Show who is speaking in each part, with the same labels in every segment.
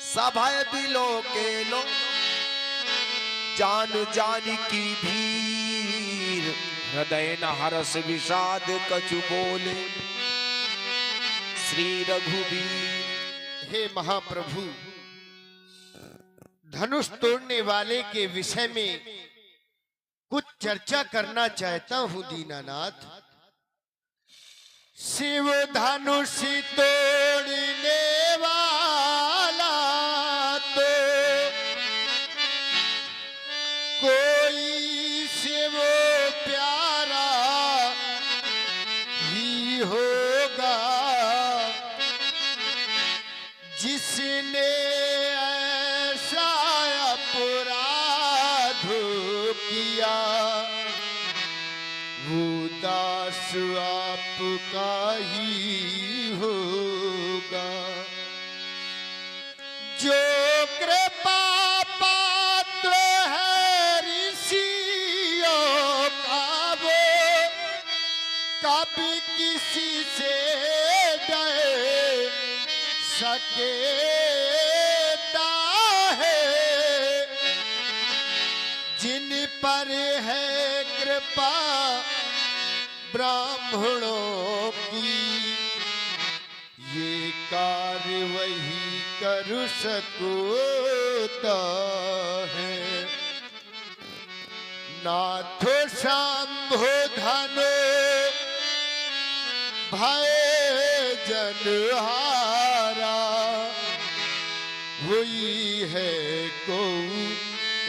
Speaker 1: सभय below के लो जान जान की भीर हृदय न हरस विषाद कछु बोले श्री रघुबीर।
Speaker 2: हे महाप्रभु, धनुष तोड़ने वाले के विषय में कुछ चर्चा करना चाहता हूं दीनानाथ। शिव धनुष तोड़ने वाला तो कोई शिव प्यारा ही होगा, जिसने ऐसा अपराध किया वो दास आपका ही होगा। जो कृपा पात्र है ऋषियों का वो कभी किसी से डर सकेता है। जिन पर है कृपा ब्राह्मणों की, ये कार्य वही कर सकता है। नाथो शंभो धनो भय जनहारा, हुई है को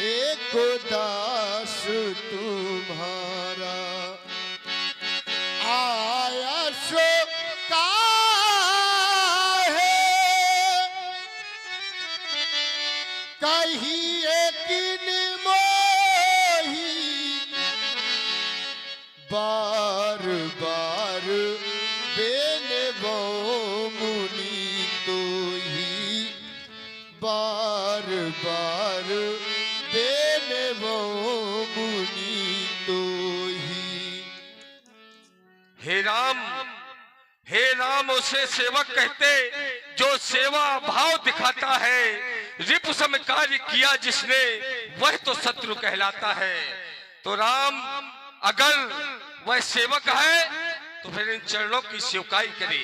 Speaker 2: एक दास तुम्हारा। आया सो काहे कहिए किन मोही, बार बार बेनबो मुनि तो ही, बार बार बेनबो मुनि तो ही।
Speaker 3: हे राम उसे सेवक कहते जो सेवा भाव दिखाता है। रिपु सम कार्य किया जिसने वह तो शत्रु कहलाता है। तो राम अगर वह सेवक है तो फिर इन चरणों की सेवकाई करे।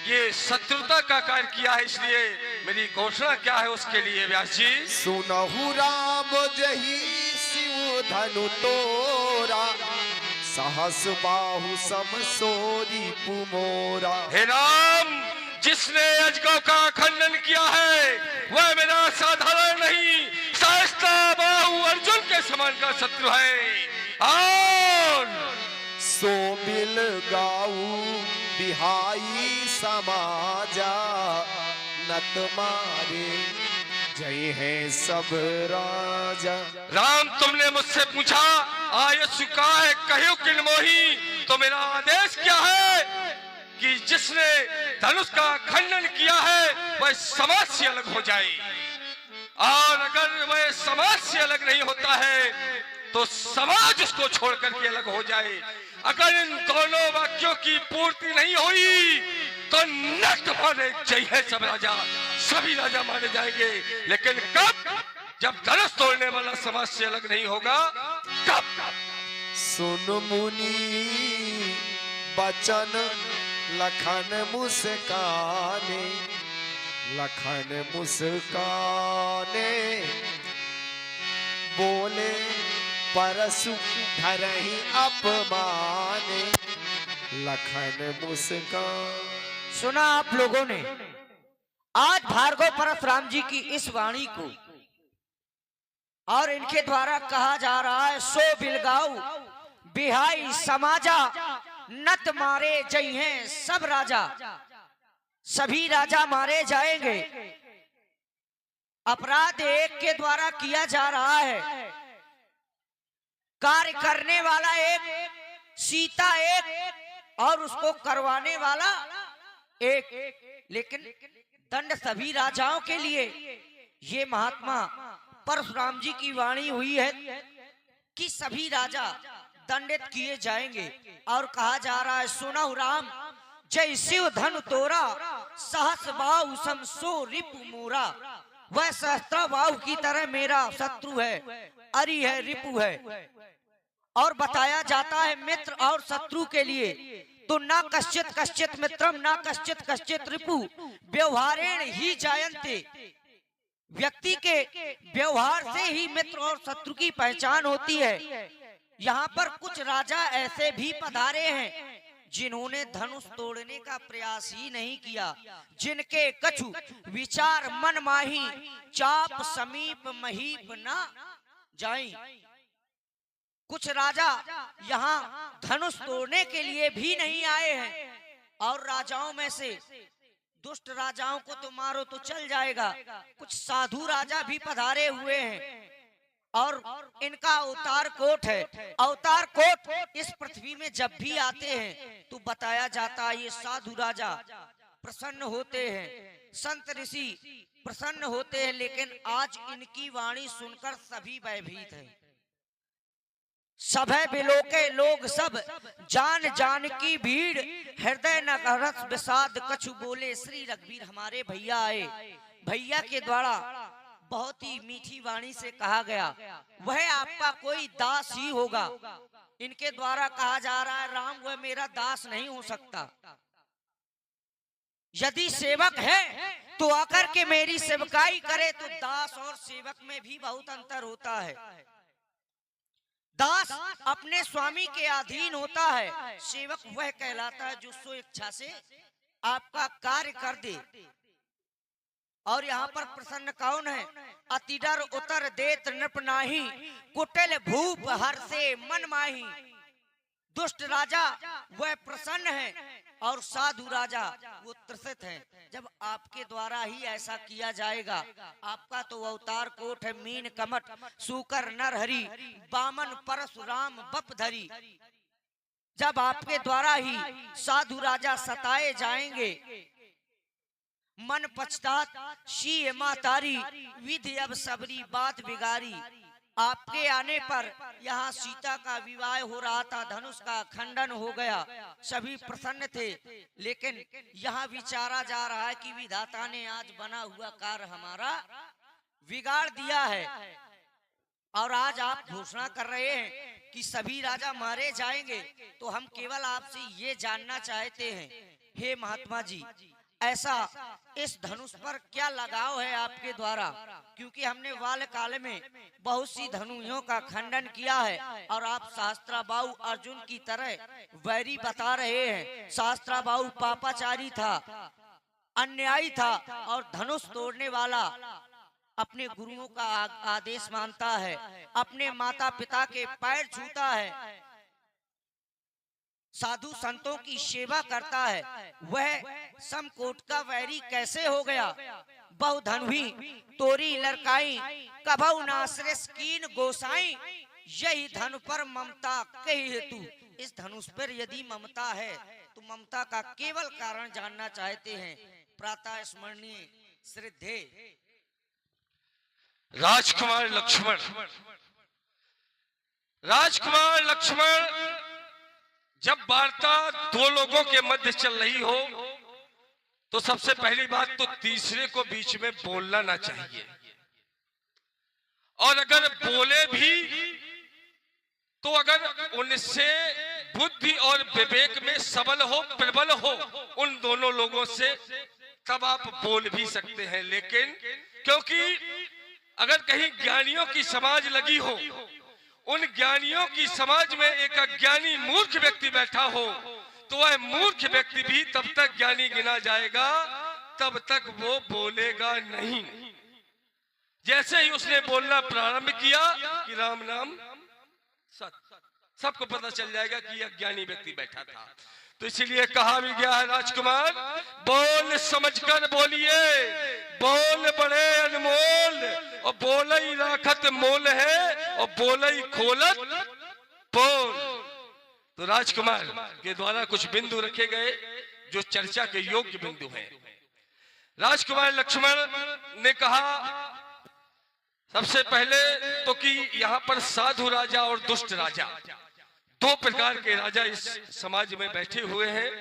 Speaker 3: ये शत्रुता का कार्य किया है, इसलिए मेरी घोषणा क्या है उसके लिए व्यास जी।
Speaker 1: सुनहु राम जही शिव धनु तोरा, सहस बाहु सम सोरी पुमोरा।
Speaker 3: हे राम, जिसने अजगव का खंडन किया है वह मेरा साधारण नहीं, सहस्ता बाहु अर्जुन के समान का शत्रु है। और
Speaker 1: सो बिल गाऊ बिहाई समाजा, नत मारे जय है सब राजा।
Speaker 3: राम, तुमने मुझसे पूछा आयुष का है कहो किन मोही, तो मेरा आदेश क्या है कि जिसने धनुष का खंडन किया है वह समाज से अलग हो जाए। और अगर वह समाज से अलग नहीं होता है तो समाज उसको छोड़ करके अलग हो जाए। अगर इन दोनों वाक्यों की पूर्ति नहीं हुई तो नष्ट माने जय है सब राजा, सभी राजा माने जाएंगे। लेकिन कब? जब धनुष तोड़ने वाला समाज से अलग नहीं होगा तब।
Speaker 1: सुन मुनि बचन लखन मुस्काने, लखन मुस्काने बोले परसु धरहि अपमाने, लखन मुस्कान।
Speaker 4: सुना आप लोगों ने आज भार्गव परशुराम जी की इस वाणी को, और इनके द्वारा कहा जा रहा है सो बिलगाऊ बिहाई समाजा, नत मारे जय हैं सब राजा, सभी राजा मारे जाएंगे। अपराध एक के द्वारा किया जा रहा है, कार्य करने वाला एक, सीता एक और उसको करवाने वाला एक, लेकिन दंड सभी राजाओं के लिए। ये महात्मा परशुराम जी की वाणी हुई है कि सभी राजा दंडित किए जाएंगे। और कहा जा रहा है सुनहु राम जय शिव धनु तोरा, सहस बाहु सम सो रिपु मोरा। वह सहस्त्रबाहु की तरह मेरा शत्रु है, अरि है, रिपु है। और बताया जाता है मित्र और शत्रु के लिए तो ना कश्चित कश्चित मित्रम ना कश्चित कश्चित रिपु व्यवहारेण ही जायन्ते। व्यक्ति के व्यवहार से ही मित्र और शत्रु की पहचान होती है। यहाँ पर कुछ राजा ऐसे भी पधारे हैं जिन्होंने धनुष तोड़ने का प्रयास ही नहीं किया, जिनके कछु विचार मन माही चाप समीप महीप ना जाई। कुछ राजा यहाँ धनुष तोड़ने के लिए भी नहीं आए हैं और राजाओं में से दुष्ट राजाओं को तो मारो तो चल जाएगा, कुछ साधु राजा भी पधारे हुए हैं और इनका अवतार कोट है। अवतार कोट इस पृथ्वी में जब भी आते हैं तो बताया जाता है ये साधु राजा प्रसन्न होते हैं, संत ऋषि प्रसन्न होते हैं। लेकिन आज इनकी वाणी सुनकर सभी भयभीत हैं। सभय बिलो के लोग सब जान जान की भीड़, हृदय न हरस विषाद कछु बोले। श्री रघुवीर हमारे भैया आए, भैया के द्वारा बहुत ही मीठी वाणी से कहा गया वह आपका कोई दास ही होगा। इनके द्वारा कहा जा रहा है राम वह मेरा दास नहीं हो सकता। यदि सेवक है तो आकर के मेरी सेवकाई करे। तो दास और सेवक में भी बहुत अंतर होता है। दास अपने स्वामी के अधीन होता है, सेवक वह कहलाता है जो स्व इच्छा से आपका कार्य कर दे। और यहाँ पर प्रसन्न कौन है? अतिडर उतर देत नृप नाही, कुटिल भूप हर से मन माही। दुष्ट राजा वह प्रसन्न है और साधु राजा वो त्रसित है। जब आपके द्वारा ही ऐसा किया जाएगा, आपका तो अवतार कोट है मीन कमट सूकर नरहरि बामन परशुराम बपधरी। जब आपके द्वारा ही साधु राजा सताए जाएंगे, मन पछतात शी मातारी विधि अब सबरी बात बिगारी। आपके आने पर यहाँ सीता का विवाह हो रहा था, धनुष का खंडन हो गया, सभी प्रसन्न थे। लेकिन यहाँ विचारा जा रहा है कि विधाता ने आज बना हुआ कार्य हमारा बिगाड़ दिया है। और आज आप घोषणा कर रहे हैं कि सभी राजा मारे जाएंगे। तो हम केवल आपसे ये जानना चाहते हैं, हे महात्मा जी, ऐसा इस धनुष पर क्या लगाव है आपके द्वारा? क्योंकि हमने बाल काल में बहुत सी धनुषों का खंडन किया है और आप सहस्त्रबाहु अर्जुन की तरह वैरी बता रहे हैं। सहस्त्रबाहु पापाचारी था, अन्यायी था और धनुष तोड़ने वाला अपने गुरुओं का आदेश मानता है, अपने माता पिता के पैर छूता है, साधु संतों की सेवा करता है। वह समकोट का वैरी कैसे हो गया? बहुधनुही तोरी लड़काई कभौ नासरेस कीन गोसाई, यही धनु पर ममता कही हेतु। इस धनुष पर यदि ममता है तो ममता का केवल कारण जानना चाहते हैं। प्रातः स्मरणीय श्रद्धे
Speaker 3: राजकुमार लक्ष्मण, राजकुमार लक्ष्मण, जब वार्ता दो लोगों के मध्य चल रही हो तो सबसे पहली बात तो तीसरे को बीच में बोलना ना चाहिए। और अगर बोले भी तो अगर उनसे बुद्धि और विवेक में सबल हो, प्रबल हो उन दोनों लोगों से, तब आप बोल भी सकते हैं। लेकिन क्योंकि अगर कहीं ज्ञानियों की समाज लगी हो, उन ज्ञानियों की समाज में एक अज्ञानी मूर्ख व्यक्ति बैठा हो, तो वह मूर्ख व्यक्ति भी तब तक ज्ञानी गिना जाएगा, तब तक वो बोलेगा नहीं। जैसे ही उसने बोलना प्रारंभ किया कि राम नाम सत्य, सबको पता चल जाएगा कि यह ज्ञानी व्यक्ति बैठा था। तो इसीलिए कहा भी गया है, राजकुमार बोल समझकर बोलिए, बोल बड़े अनमोल और बोल ही राखत मोल है और बोल ही खोलत बोल। तो राजकुमार के द्वारा कुछ बिंदु रखे गए जो चर्चा के योग्य बिंदु हैं। राजकुमार लक्ष्मण ने कहा सबसे पहले तो कि यहाँ पर साधु राजा और दुष्ट राजा, दो प्रकार के राजा इस समाज में बैठे हुए हैं।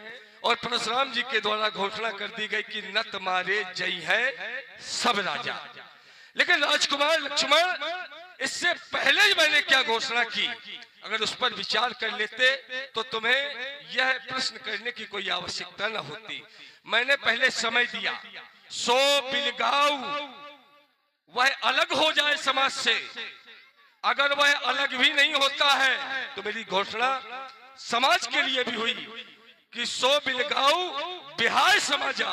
Speaker 3: और परशुराम जी के द्वारा घोषणा कर दी गई कि न तुम्हारे जय है सब राजा। लेकिन राजकुमार लक्ष्मण, इससे पहले ही मैंने क्या घोषणा की, अगर उस पर विचार कर लेते तो तुम्हें यह प्रश्न करने की कोई आवश्यकता न होती। मैंने पहले समय दिया, सो बिलगाऊ वह अलग हो जाए समाज से। अगर वह अलग भी नहीं होता है तो मेरी घोषणा समाज के लिए भी हुई कि सो बिलगाऊ बिहार समाजा,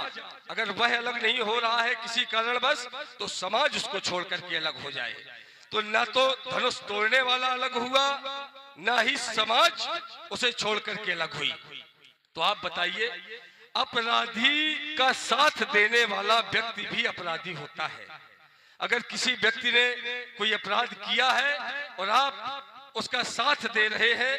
Speaker 3: अगर वह अलग नहीं हो रहा है किसी कारणवश तो समाज उसको छोड़ करके अलग हो जाए। तो ना तो धनुष तोड़ने वाला अलग हुआ, ना ही समाज उसे छोड़ करके अलग हुई। तो आप बताइए, अपराधी का साथ देने वाला व्यक्ति भी अपराधी होता है। अगर किसी व्यक्ति ने कोई अपराध किया है और आप उसका साथ दे रहे हैं,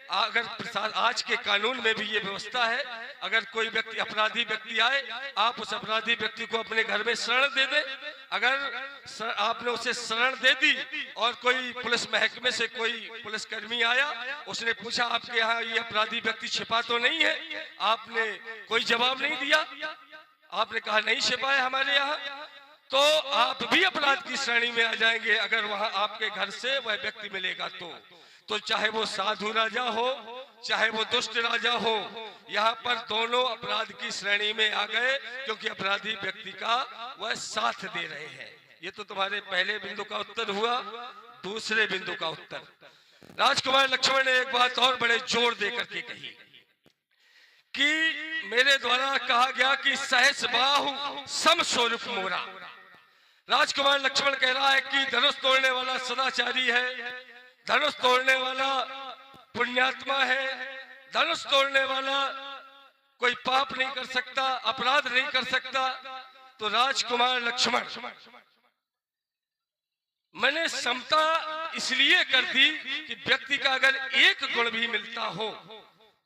Speaker 3: अगर आज के कानून में भी ये व्यवस्था है, अगर कोई व्यक्ति अपराधी व्यक्ति आए, आप उस अपराधी व्यक्ति को अपने घर में शरण दे दें। अगर आपने उसे शरण दे दी और कोई पुलिस महकमे से कोई पुलिसकर्मी आया, उसने पूछा आपके यहाँ ये अपराधी व्यक्ति छिपा तो नहीं है, आपने कोई जवाब नहीं दिया, आपने कहा नहीं छिपा है हमारे यहाँ, तो आप भी अपराध की श्रेणी में आ जाएंगे। अगर वहां आपके घर से वह व्यक्ति मिलेगा तो चाहे वो साधु राजा हो चाहे वो दुष्ट राजा हो, यहाँ पर दोनों अपराध की श्रेणी में आ गए, क्योंकि अपराधी व्यक्ति का वह साथ दे रहे हैं। ये तो तुम्हारे पहले बिंदु का उत्तर हुआ। दूसरे बिंदु का उत्तर, राजकुमार लक्ष्मण ने एक बात और बड़े जोर दे करके कही कि मेरे द्वारा कहा गया कि सहस बाहु सम स्वरूप मोरा। राजकुमार लक्ष्मण कह रहा है कि धनुष तोड़ने वाला सदाचारी है, धनुष तोड़ने वाला पुण्यात्मा है, धनुष तोड़ने वाला कोई पाप नहीं कर सकता, अपराध नहीं कर सकता। तो राजकुमार लक्ष्मण, मैंने समता इसलिए कर दी कि व्यक्ति का अगर एक गुण भी मिलता हो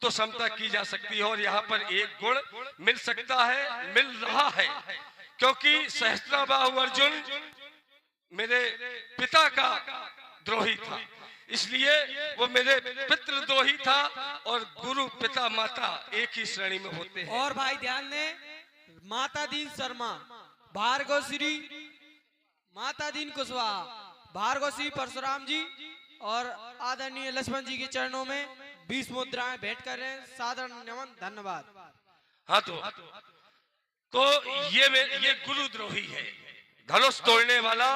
Speaker 3: तो समता की जा सकती है, और यहाँ पर एक गुण मिल सकता है, मिल रहा है, क्योंकि सहस्त्राबाहु अर्जुन मेरे पिता का द्रोही था, इसलिए वो मेरे पितृद्रोही था, और गुरु पिता माता एक ही श्रेणी में होते हैं।
Speaker 5: और भाई ध्यान दें, माता दीन शर्मा, भार्गव श्री माता दीन कुशवाहा, भार्गव श्री परशुराम जी और आदरणीय लक्ष्मण जी के चरणों में 20 मुद्राएं भेंट कर रहे हैं। साधारण नमन, धन्यवाद।
Speaker 3: हाँ, तो ये गुरुद्रोही है, धनुष तोड़ने वाला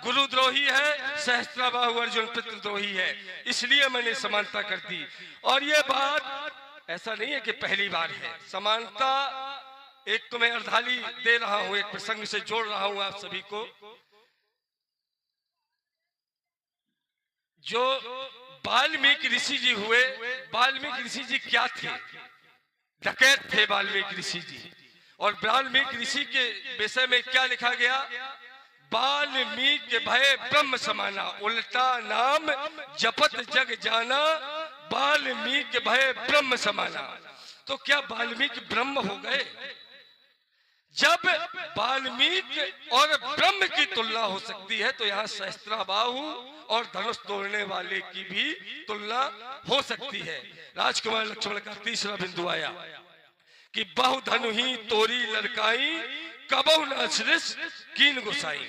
Speaker 3: गुरुद्रोही है, सहस्त्राबाहु अर्जुन पितृद्रोही है, इसलिए मैंने समानता कर दी। और ये बात ऐसा नहीं है कि पहली बार है, समानता एक तो मैं अर्धाली दे रहा हूं, एक प्रसंग से जोड़ रहा हूं आप सभी को। जो वाल्मीकि ऋषि जी हुए, वाल्मीकि ऋषि जी क्या थे? डकैत थे वाल्मीकि ऋषि जी। और वाल्मीकि ऋषि के विषय में क्या लिखा गया? वाल्मीकि भय ब्रह्म समाना, उल्टा नाम जपत जग जाना, वाल्मीकि भय ब्रह्म समाना। तो क्या वाल्मीकि ब्रह्म हो गए? जब वाल्मीकि और ब्रह्म की तुलना हो सकती है तो यहाँ सहस्त्राबाहु और धनुष तोड़ने वाले की भी तुलना हो सकती है। राजकुमार लक्ष्मण का तीसरा बिंदु आया कि बहु धनु ही तोरी लड़काई, कबहु न श्रिस कीन गुसाई।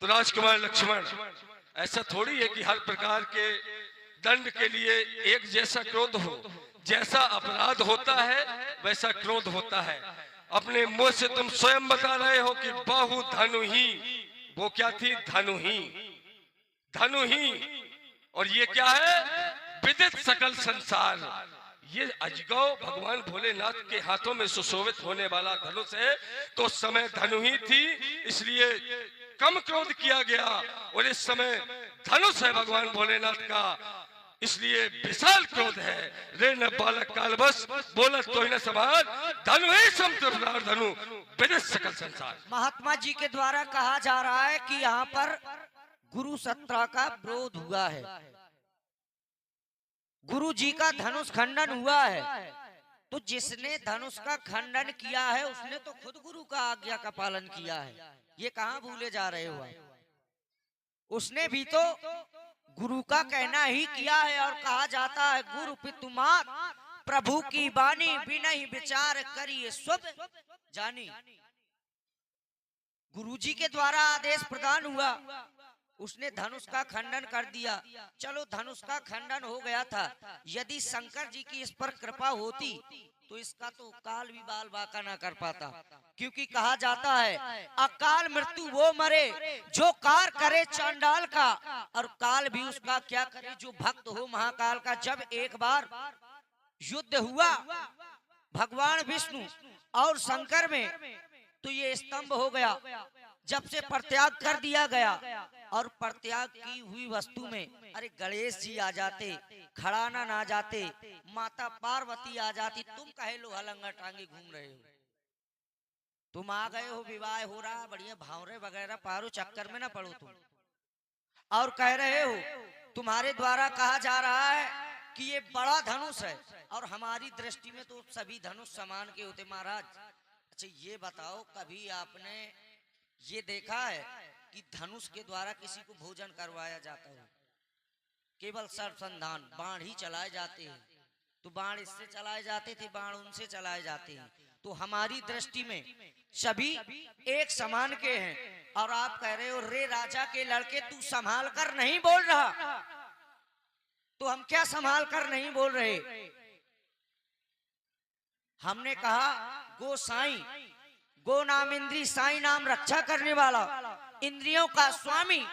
Speaker 3: तो राजकुमार लक्ष्मण, ऐसा थोड़ी है कि हर प्रकार के दंड के लिए एक जैसा क्रोध हो, जैसा अपराध होता है वैसा क्रोध होता है। अपने मुंह से तुम स्वयं बता रहे हो कि बहु धनु ही, वो क्या थी? धनु ही, धनु ही। और ये क्या है? विदित सकल संसार। ये अजगौ भगवान भोलेनाथ के हाथों में सुशोभित होने वाला धनुष है। तो उस समय धनु ही थी, इसलिए कम क्रोध किया गया, और इस समय धनुष है भगवान भोलेनाथ का, इसलिए विशाल क्रोध है। रे न बालक काल बस बोलत तो न समाज, धनु ही समत्र धनु विदित सकल संसार।
Speaker 4: महात्मा जी के द्वारा कहा जा रहा है कि यहाँ पर गुरु सत्ता का विरोध हुआ है, गुरु जी का धनुष खंडन हुआ है। तो जिसने धनुष का खंडन किया है उसने तो खुद गुरु का आज्ञा का पालन किया है, ये कहाँ भूले जा रहे हो? उसने भी तो गुरु का कहना ही किया है। और कहा जाता है गुरु पितुमात प्रभु की बानी, बिना ही विचार करिए सब जानी। गुरुजी के द्वारा आदेश प्रदान हुआ, उसने धनुष का खंडन कर दिया। चलो धनुष का खंडन हो गया था, यदि शंकर जी की इस पर कृपा होती तो इसका तो काल भी बाल बाका ना कर पाता, क्योंकि कहा जाता है अकाल मृत्यु वो मरे जो कार करे चांडाल का, और काल भी उसका क्या करे जो भक्त हो महाकाल का। जब एक बार युद्ध हुआ भगवान विष्णु और शंकर में, तो ये स्तंभ हो गया। जब से परित्याग कर दिया गया, और परित्याग की हुई वस्तु में अरे गणेश जी आ जाते, खड़ाना ना जाते, माता पार्वती आ जाती, तुम कहे लो हलंगा टांगे घूम रहे हो, तुम आ गए हो, विवाह हो रहा, बढ़िया भावरे वगैरह पारो, चक्कर में ना पड़ो तुम, और कह रहे हो तुम्हारे द्वारा कहा जा रहा है कि ये बड़ा धनुष है, और हमारी दृष्टि में तो सभी धनुष समान के होते महाराज। अच्छा ये बताओ, कभी आपने ये देखा है कि धनुष के द्वारा किसी को भोजन करवाया जाता हो? केवल सर्वसंधान, बाण ही चलाए जाते हैं, तो बाण इससे चलाए जाते थे, बाण उनसे चलाए जाते हैं, तो हमारी दृष्टि में सभी एक समान के हैं। और आप कह रहे हो रे राजा के लड़के तू संभाल कर नहीं बोल रहा, तो हम क्या संभाल कर नहीं बोल रहे? हमने कहा गो साईं, गो नाम इंद्री, साईं नाम रक्षा करने वाला, इंद्रियों का स्वामी।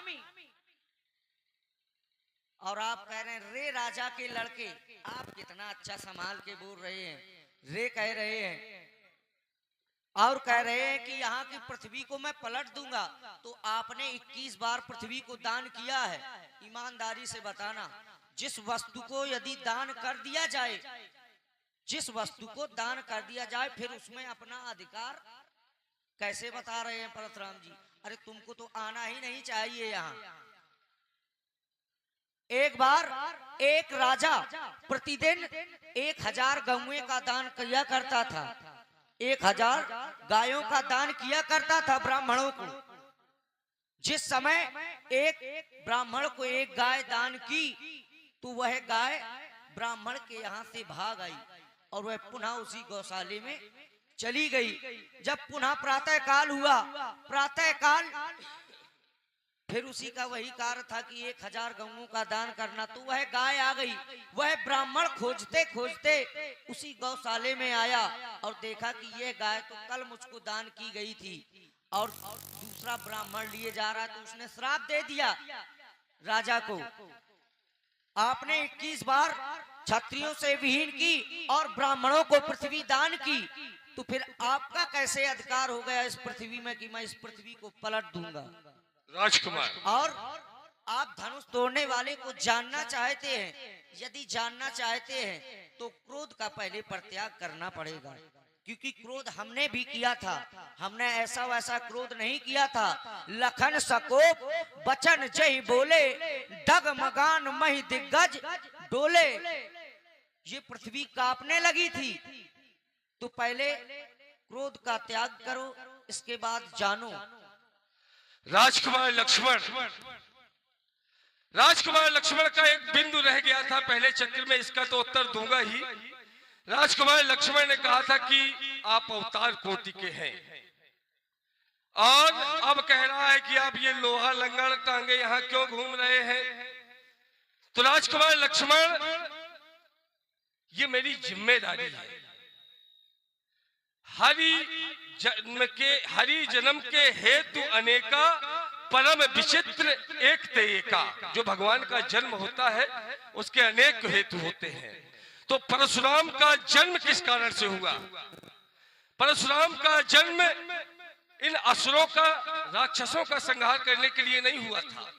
Speaker 4: और आप कह रहे हैं रे राजा के लड़के, आप कितना अच्छा संभाल के बोल रहे हैं, रे कह रहे हैं, और कह रहे हैं कि यहाँ की पृथ्वी को मैं पलट दूंगा। तो आपने 21 बार पृथ्वी को दान किया है, ईमानदारी से बताना, जिस वस्तु को यदि दान कर दिया जाए, जिस वस्तु को दान कर दिया जाए, फिर उसमें अपना अधिकार कैसे बता रहे हैं परशुराम जी? अरे तुमको तो आना ही नहीं चाहिए यहाँ। एक बार एक राजा प्रतिदिन 1000 गौएं का दान किया करता था, 1000 गायों का दान किया करता था ब्राह्मणों को। जिस समय एक ब्राह्मण को एक गाय दान की, तो वह गाय ब्राह्मण के यहाँ से भाग आई और वह पुनः उसी गौशाले में चली गई। जब पुनः प्रातः काल हुआ, प्रातः काल फिर उसी का वही कार्य था कि 1000 गौओं का दान करना, तो वह गाय आ गई। वह ब्राह्मण खोजते खोजते उसी गौशाले में आया और देखा कि यह गाय तो कल मुझको दान की गई थी और दूसरा ब्राह्मण लिए जा रहा, तो उसने श्राप दे दिया राजा को। आपने 21 बार क्षत्रियों से विहीन की और ब्राह्मणों को पृथ्वी दान की, तो फिर आपका कैसे अधिकार हो गया इस पृथ्वी में कि मैं इस पृथ्वी को पलट दूंगा?
Speaker 3: राजकुमार,
Speaker 4: और आप धनुष तोड़ने वाले को जानना चाहते हैं, यदि जानना चाहते हैं तो क्रोध का पहले परित्याग करना पड़ेगा, क्योंकि क्रोध हमने भी किया था। हमने ऐसा वैसा क्रोध नहीं किया था। लखन सकोप बचन जय बोले, डगमगान मही दिग्गज डोले। ये पृथ्वी कांपने लगी थी, तो पहले क्रोध का त्याग करो, इसके बाद जानो।
Speaker 3: राजकुमार लक्ष्मण, राजकुमार लक्ष्मण का एक बिंदु रह गया था पहले चक्र में, इसका तो उत्तर दूंगा ही। राजकुमार लक्ष्मण ने कहा था कि आप अवतार कोटि के हैं, और अब कह रहा है कि आप ये लोहा लंगड़ टांगे यहाँ क्यों घूम रहे हैं? तो राजकुमार लक्ष्मण, ये मेरी जिम्मेदारी है। हरि जन्म के हेतु अनेका, परम विचित्र एक ते एका। जो भगवान का जन्म होता है उसके अनेक हेतु होते हैं। तो परशुराम का जन्म किस कारण से हुआ? परशुराम का जन्म इन असुरों का, राक्षसों का संहार करने के लिए नहीं हुआ था।